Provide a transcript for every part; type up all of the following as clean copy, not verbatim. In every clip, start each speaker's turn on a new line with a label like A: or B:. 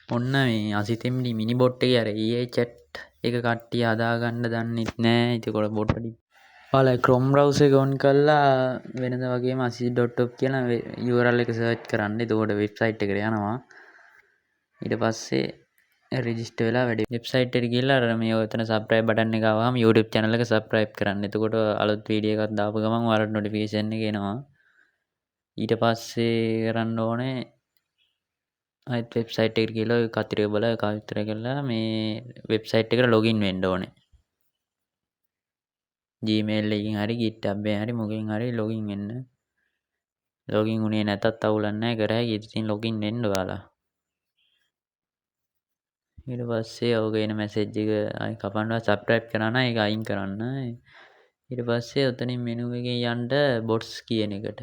A: ඔන්න මේ අසිතෙම්ඩි මිනි බොට් එකේ අර EA chat එක කට්ටිය හදාගන්න දන්නෙත් නෑ. ඒකෝල බොට් ටික ඔයාලා Chrome browser එක on කරලා වෙනද වගේම asisi.top කියන URL එක search කරන්න. එතකොට වෙබ්සයිට් එකට යනවා. ඊට පස්සේ රෙජිස්ටර් වෙලා වැඩි වෙබ්සයිට් එකට ගිහලා අර මේ ඔතන subscribe button එක ආවම YouTube channel එක subscribe කරන්න. එතකොට අලුත් වීඩියෝ එකක් දාපු ගමන් ඔයාලට notification එක එනවා. ඊට පස්සේ කරන්න ඕනේ අයිත් වෙබ්සයිට් එකට ගිහලා ඔය කතරේ බලලා කවිතර කරලා මේ වෙබ්සයිට් එකට login වෙන්න ඕනේ. Gmail එකකින් හරි GitHub එකෙන් හරි මොකෙන් හරි login වෙන්න. login උනේ නැතත් අවුලක් නැහැ. කර හැකි. ඉතින් login වෙන්න ඔයාලා. ඊට පස්සේ ඔක එන මැසේජ් එක අයි කපන්න subscribe කරා නම් ඒක අයින් කරන්න. ඊට පස්සේ ඔතනින් menu එකේ යන්න bots කියන එකට.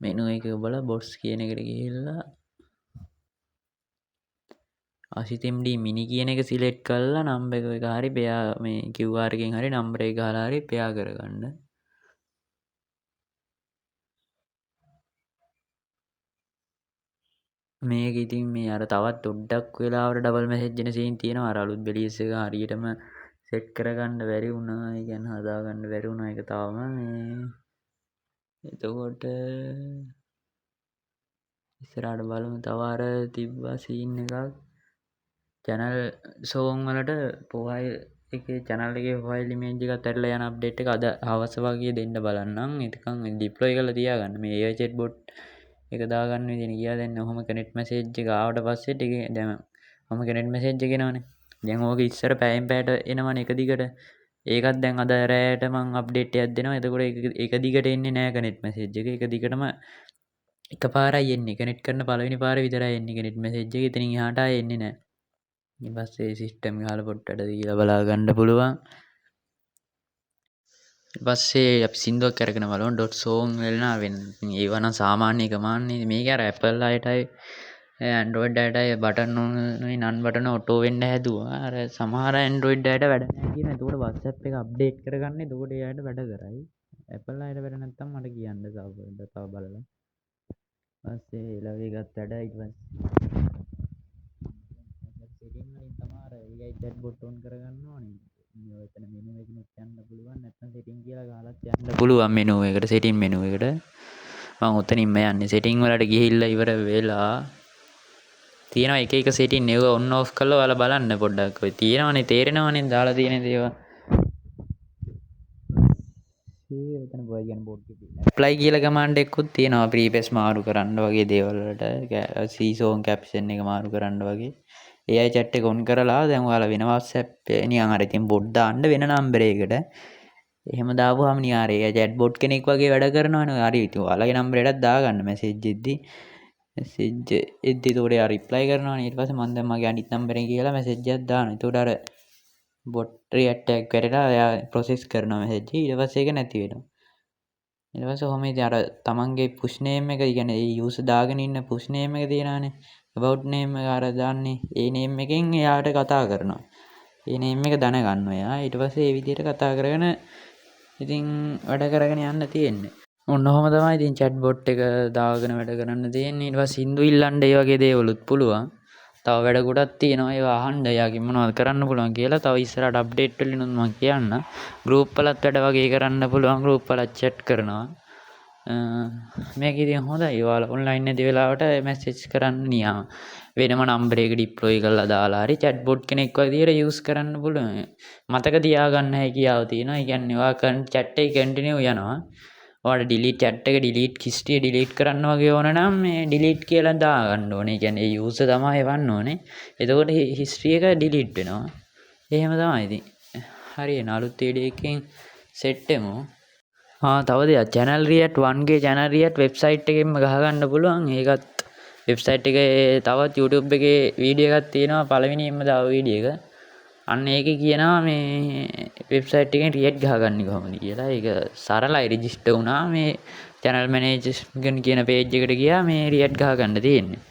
A: menu එක ඔබලා bots කියන එකට ගිහිල්ලා අසිතෙම්ඩි මිනි කියන එක සිලෙක්ට් කරලා නම්බර් එක හරි පෙයා මේ QR එකෙන් හරි නම්බර එක ගහලා හරි පෙයා කරගන්න. මේක ඉතින් මේ අර තවත් පොඩ්ඩක් වෙලාවට ඩබල් මැසේජ් එන සීන් තියෙනවා. අර අලුත් බෙලිස් එක හරියටම සෙට් කරගන්න බැරි වුණා. ඒ කියන්නේ හදාගන්න බැරි වුණා. ඒක තාම මේ එතකොට ඉස්සරහට බලමු. තව අර තිබ්බා සීන් එකක් channel song වලට profile එකේ channel එකේ profile image එකත් ඇරලා යන update එක අද හවස වගේ දෙන්න බලන්නම්. ඒකන් deploy කරලා තියාගන්න. මේ AI chatbot එක දාගන්න විදිහට ගියා. දැන් ඔහොම connect message එක ආවට පස්සේ ටික දැන් ඔහොම connect message එක එනවනේ. දැන් ඕක ඉස්සර පැයෙන් පැයට එනවනේ එක දිගට. ඒකත් දැන් අද රැයට මම අප්ඩේට් එකක් දෙනවා. එතකොට ඒක දිගට එන්නේ නැහැ connect message එක. ඒක දිගටම එකපාරයි එන්නේ. connect කරන පළවෙනි පාරේ විතරයි එන්නේ connect message එක. එතනින් එහාට ආයේ එන්නේ නැහැ. ඊට පස්සේ සිස්ටම් එක ගහලා පොට්ටට දීලා බලා ගන්න පුළුවන්. ඊට පස්සේ අපි සින්දුවක් අරගෙන බලමු .song වෙලනා වෙන. ඒව නම් සාමාන්‍ය කමාන්නේ. මේක අර Apple අයටයි Android අයටයි බටන් ඕනේ නන් බටන ඔටෝ වෙන්න හැදුවා. අර සමහර Android අයට වැඩ නැහැ කියන. ඒකට WhatsApp එක අප්ඩේට් කරගන්න. එතකොට එයාට වැඩ කරයි. Apple අයට වැඩ නැත්තම් මට කියන්න තව බලලා. පස්සේ එළවේ ගත්ත වැඩ ඊට පස්සේ setting වලින් තමයි AI chatbot on කරගන්න ඕනේ. මේ ඔතන menu එකකිනුත් යන්න පුළුවන්. නැත්නම් setting කියලා ගහලත් යන්න පුළුවන් menu එකට setting menu එකට. මම ඔතනින්ම යන්නේ setting වලට ගිහිල්ලා ඉවර වෙලා තියෙනවා එක එක setting ඒව on off කරලා ඔයාලා බලන්න පොඩ්ඩක්. ඔය තියෙනවනේ තේරෙනවනේ දාලා තියෙන දේවල්. ඔතන බෝයි කියන බෝඩ් එකේ apply කියලා command එකකුත් තියෙනවා previous මාරු කරන්න වගේ දේවල් වලට. season caption එක මාරු කරන්න වගේ. AI chat එක on කරලා දැන් ඔයාලා වෙන WhatsApp නිකන් අර ඉතින් බොට් දාන්න වෙන නම්බර එකකට. එහෙම දාපුවාම නිකන් අර AI chat bot කෙනෙක් වගේ වැඩ කරනවනේ. හරි ඉතින් ඔයාලගේ නම්බරයටත් දාගන්න message එද්දි. message එද්දි ඒකට එයා reply කරනවනේ. ඊට පස්සේ මම දැන් මගේ අනිත් නම්බරෙන් කියලා message එකක් දානවා. ඒකට අර bot react එක කරලා එයා process කරනවා message එක. ඊට පස්සේ ඒක නැති වෙනවා. ඊට පස්සේ ඔහොම ඉතින් අර තමන්ගේ push name එක කියන්නේ ඒ user දාගෙන ඉන්න push name එක තියෙනවානේ. about name එක අර දාන්නේ. ඒ name එකෙන් එයාට කතා කරනවා. ඒ name එක දැනගන්නවා එයා. ඊට පස්සේ ඒ විදිහට කතා කරගෙන ඉතින් වැඩ කරගෙන යන්න තියෙන්නේ. ඔන්න ඔහොම තමයි ඉතින් chatbot එක දාගෙන වැඩ කරන්න තියෙන්නේ. ඊට පස්සේ සින්දු ඉල්ලන්න ඒ වගේ දේවලුත් පුළුවන්. තව වැඩ ගොඩක් තියෙනවා. ඒවා අහන්න එයාගෙන් මොනවද කරන්න පුළුවන් කියලා. තව ඉස්සරහට අප්ඩේට් වලිනුත් මම කියන්න. group වලත් වැඩ වගේ කරන්න පුළුවන්. group වලත් chat කරනවා. මේක ඉතින් හොඳයි. ඔයාලා ඔන්ලයින් නැති වෙලාවට මැසේජ් කරන්න නියම වෙනම නම්බර එක ඩිප්ලොයි කරලා දාලා හරි chatbot කෙනෙක් වගේ යූස් කරන්න පුළුවන්. මතක තියාගන්න හැකියාව තියෙනවා. ඒ කියන්නේ ඔයා chat එක කන්ටිනියු යනවා. ඔයාලා delete chat එක delete history delete කරන්න වගේ ඕන නම් මේ delete කියලා දාගන්න ඕනේ. ඒ කියන්නේ ඒ user තමයි එවන්න ඕනේ. එතකොට history එක delete වෙනවා. එහෙම තමයි ඉතින්. හරියන අලුත් වීඩියෝ එකකින් set වෙමු. තව දෙයක් channel react 1ගේ channel react website එකෙන්ම ගහගන්න පුළුවන්. ඒකත් website එකේ තවත් YouTube එකේ වීඩියෝ එකක් තියෙනවා. පළවෙනියෙන්ම දාව වීඩියෝ එක. අන්න ඒකේ කියනවා මේ website එකෙන් react ගහගන්නේ කොහොමද කියලා. ඒක සරලයි. register වුණා මේ channel manager කියන page එකට ගියා මේ react ගහගන්න තියෙන්නේ.